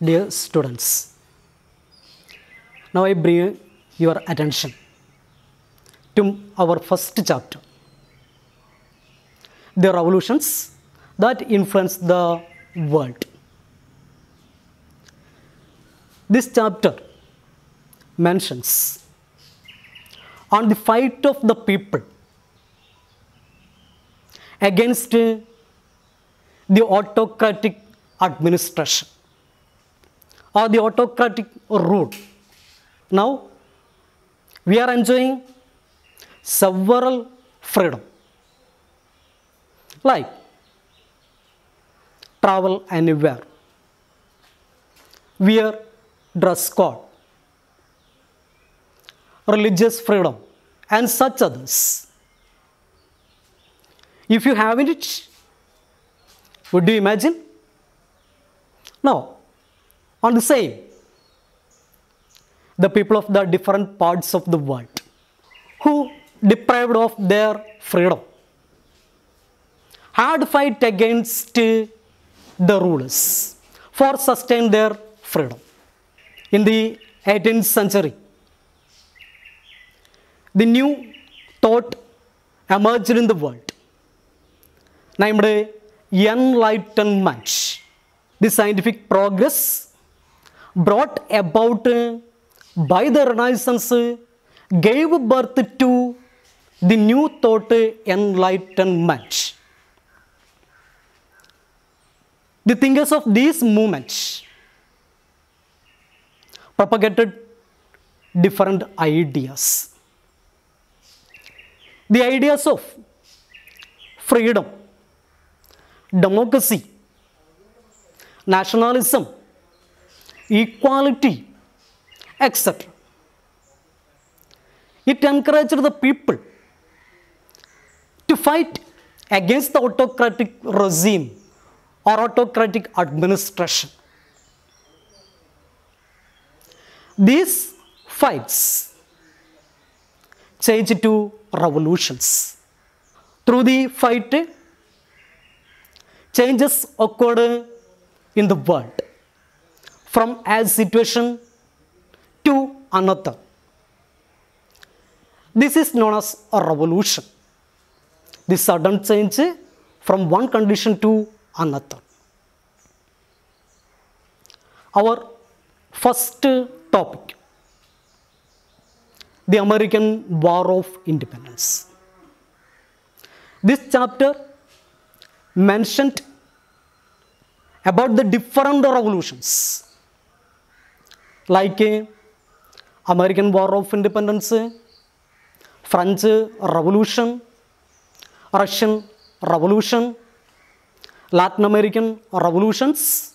Dear students, now I bring your attention to our first chapter, the revolutions that influence the world. This chapter mentions on the fight of the people against the autocratic administration or the autocratic rule. Now, we are enjoying several freedom, like travel anywhere, wear dress code, religious freedom, and such others. If you have it, would you imagine? No. On the same, the people of the different parts of the world who deprived of their freedom had fight against the rulers for sustain their freedom. In the 18th century, the new thought emerged in the world, named Enlightenment. The scientific progress brought about by the Renaissance gave birth to the new thought Enlightenment. The thinkers of these movements propagated different ideas. The ideas of freedom, democracy, nationalism, equality, etc. It encouraged the people to fight against the autocratic regime or autocratic administration. These fights changed to revolutions. Through the fight, changes occurred in the world from a situation to another. This is known as a revolution, the sudden change from one condition to another. Our first topic, the American War of Independence. This chapter mentioned about the different revolutions, like American War of Independence, French Revolution, Russian Revolution, Latin American revolutions,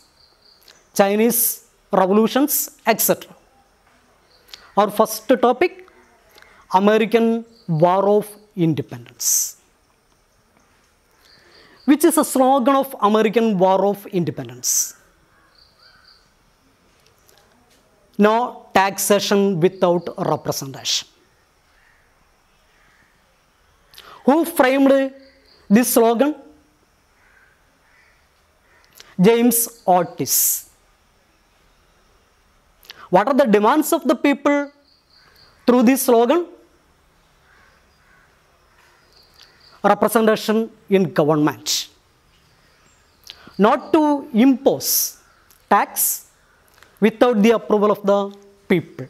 Chinese revolutions, etc. Our first topic, American War of Independence, which is a slogan of American War of Independence. No taxation without representation. Who framed this slogan? James Otis. What are the demands of the people through this slogan? Representation in government. Not to impose tax without the approval of the people.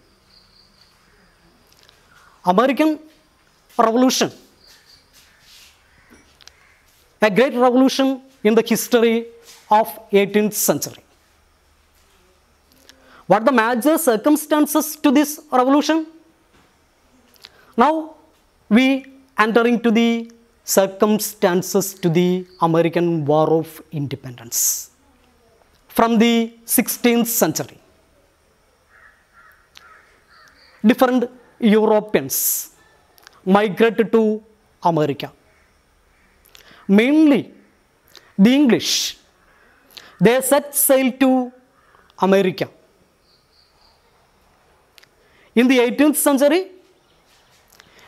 American Revolution, a great revolution in the history of 18th century. What are the major circumstances to this revolution? Now we enter into the circumstances to the American War of Independence. From the 16th century, different Europeans migrated to America. Mainly the English, they set sail to America. In the 18th century,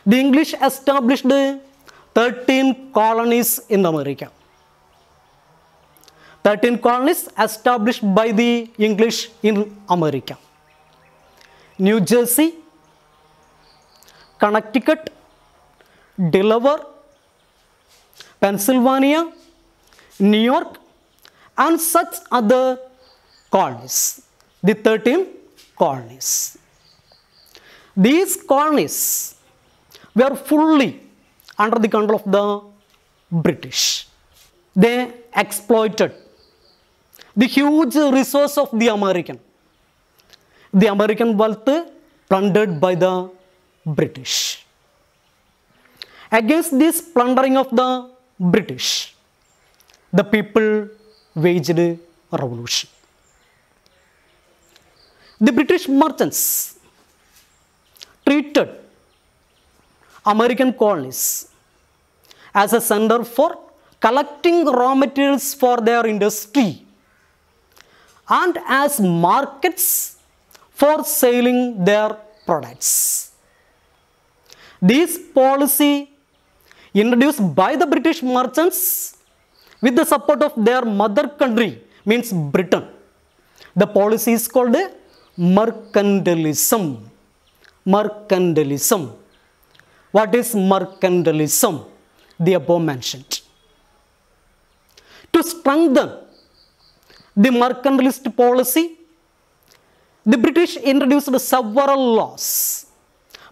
the English established 13 colonies in America. 13 colonies established by the English in America. New Jersey, Connecticut, Delaware, Pennsylvania, New York, and such other colonies. The 13 colonies. These colonies were fully under the control of the British. They exploited the huge resource of the American wealth plundered by the British. Against this plundering of the British, the people waged a revolution. The British merchants treated American colonies as a center for collecting raw materials for their industry and as markets for selling their products. This policy, introduced by the British merchants with the support of their mother country, means Britain. The policy is called mercantilism. Mercantilism. What is mercantilism? The above mentioned. To strengthen the mercantilist policy, the British introduced several laws.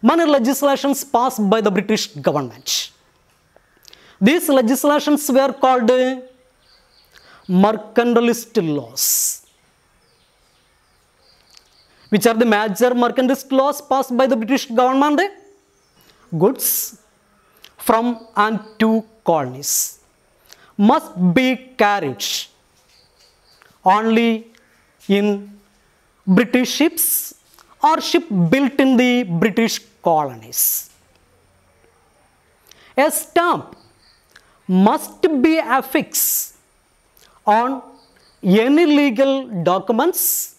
Many legislations passed by the British government. These legislations were called mercantilist laws. Which are the major mercantilist laws passed by the British government? Goods from and to colonies must be carried only in British ships or ship built in the British colonies. A stamp must be affixed on any legal documents,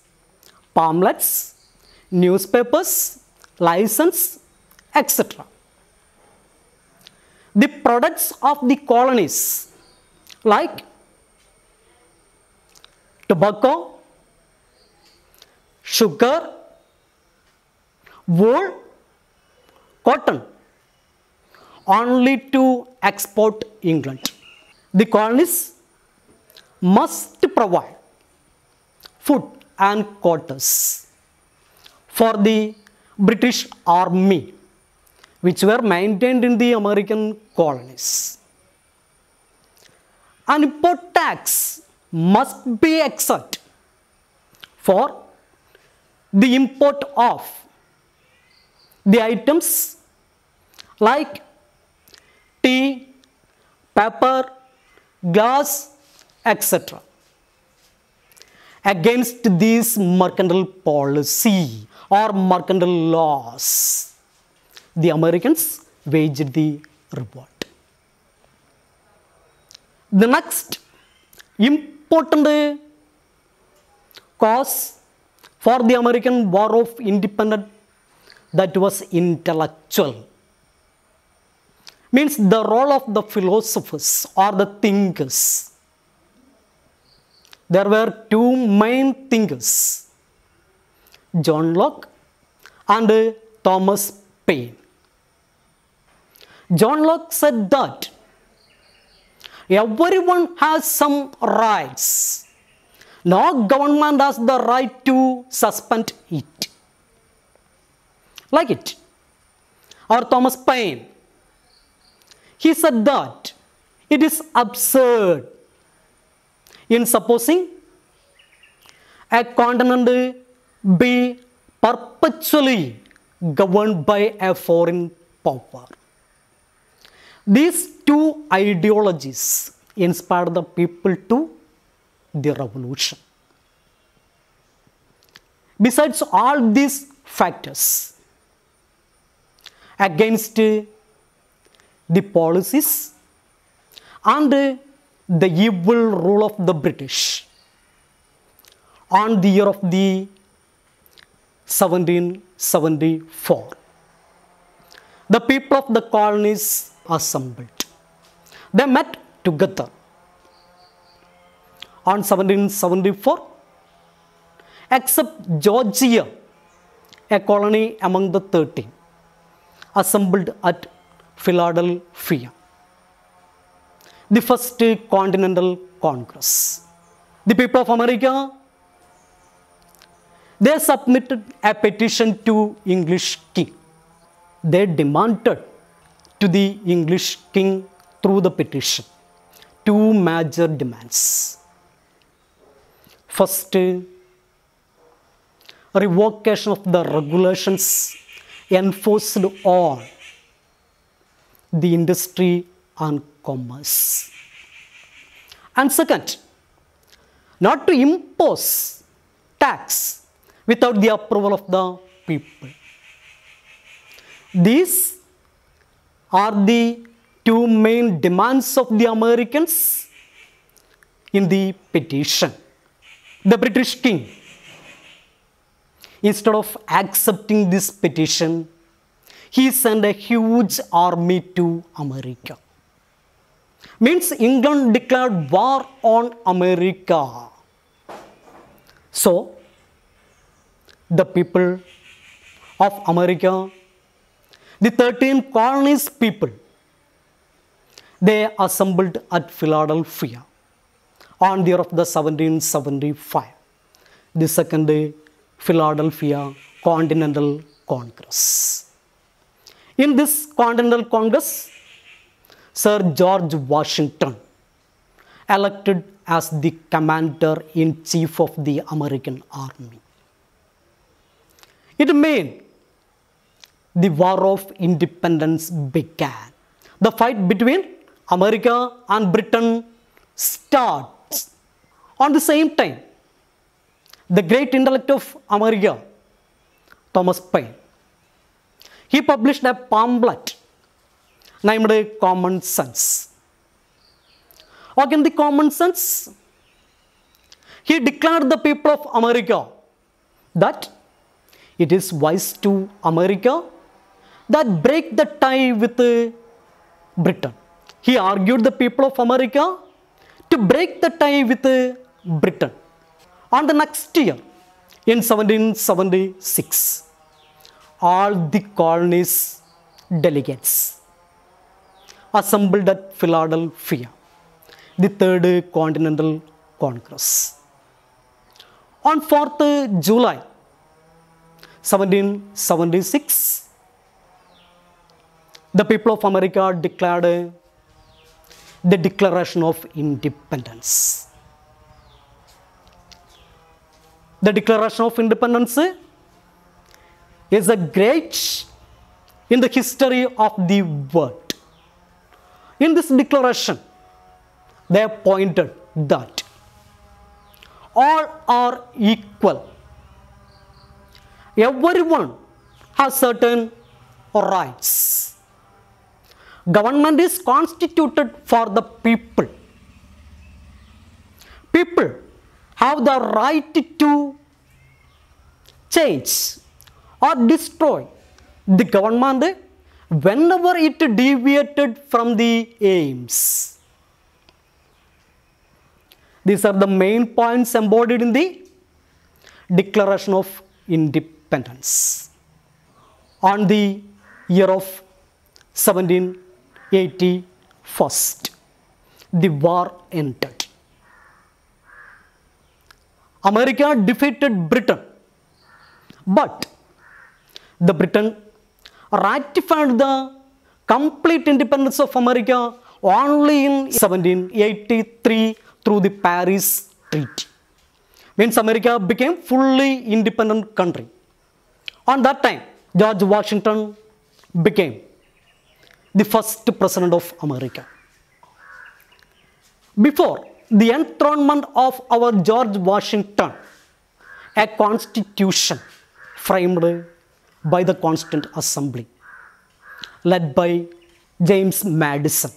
pamphlets, newspapers, license, etc. The products of the colonies like tobacco, sugar, wool, cotton, only to export England. The colonies must provide food and quarters for the British army, which were maintained in the American colonies. An import tax must be exempt for the import of the items like tea, pepper, glass, etc. Against this mercantile policy or mercantile laws, the Americans waged the revolt. The next important cause for the American War of Independence, that was intellectual. Means the role of the philosophers or the thinkers. There were two main thinkers, John Locke and Thomas Paine. John Locke said that everyone has some rights. No government has the right to suspend it. Like it. Or Thomas Paine, he said that it is absurd in supposing a continent be perpetually governed by a foreign power. These two ideologies inspired the people to the revolution. Besides all these factors against the policies and the evil rule of the British, on the year of the 1774, the people of the colonies assembled. They met together on 1774, except Georgia, a colony among the 13, assembled at Philadelphia, the first Continental Congress. The people of America, they submitted a petition to English king. They demanded to the English king through the petition two major demands. First, revocation of the regulations enforced on the industry and commerce. And second, not to impose tax without the approval of the people. These are the two main demands of the Americans in the petition. The British king, instead of accepting this petition, he sent a huge army to America. Means England declared war on America. So, the people of America, the 13 colonies people, they assembled at Philadelphia on the year of the 1775, the second Philadelphia Continental Congress. In this Continental Congress, Sir George Washington, elected as the commander-in-chief of the American army. It meant the War of Independence began. The fight between America and Britain starts on the same time. The great intellect of America, Thomas Paine, he published a pamphlet named Common Sense. In the Common Sense, he declared the people of America that it is wise to America that break the tie with Britain. He argued the people of America to break the tie with Britain. On the next year, in 1776, all the colonies delegates assembled at Philadelphia, the third Continental Congress. On 4th July 1776, the people of America declared the Declaration of Independence. The Declaration of Independence is a great in the history of the world. In this declaration, they pointed that all are equal. Everyone has certain rights. Government is constituted for the people. People have the right to change or destroy the government whenever it deviated from the aims. These are the main points embodied in the Declaration of Independence. On the year of 1781, the war ended. America defeated Britain, but the Britain ratified the complete independence of America only in 1783 through the Paris Treaty. Means America became fully independent country. On that time, George Washington became the first president of America. Before the enthronement of our George Washington, a constitution framed by the Constituent Assembly, led by James Madison.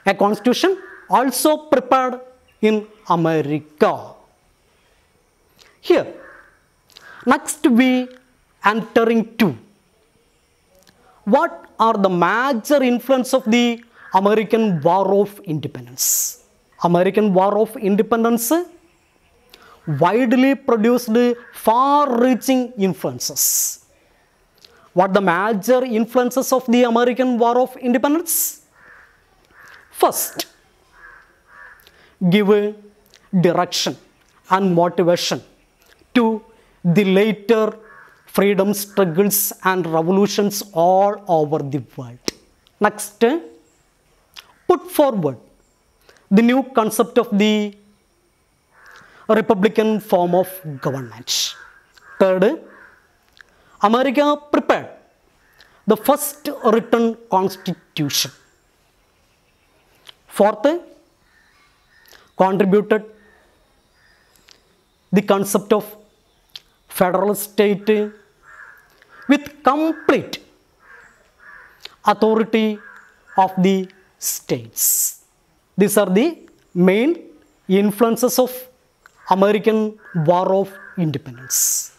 A constitution also prepared in America. Here, next we enter into what are the major influence of the American War of Independence. American War of Independence widely produced far-reaching influences. What are the major influences of the American War of Independence? First, give direction and motivation to the later freedom struggles and revolutions all over the world. Next, put forward the new concept of the republican form of government. Third, America prepared the first written constitution. Fourth, contributed the concept of federal state with complete authority of the states. These are the main influences of American War of Independence.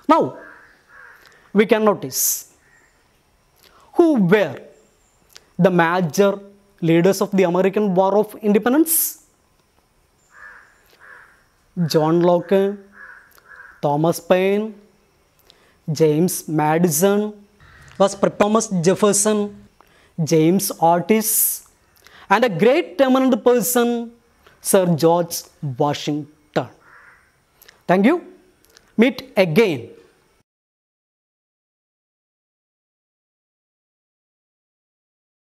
Now, we can notice who were the major leaders of the American War of Independence. John Locke, Thomas Paine, James Madison, Thomas Jefferson, James Otis, and a great eminent person, Sir George Washington. Thank you. Meet again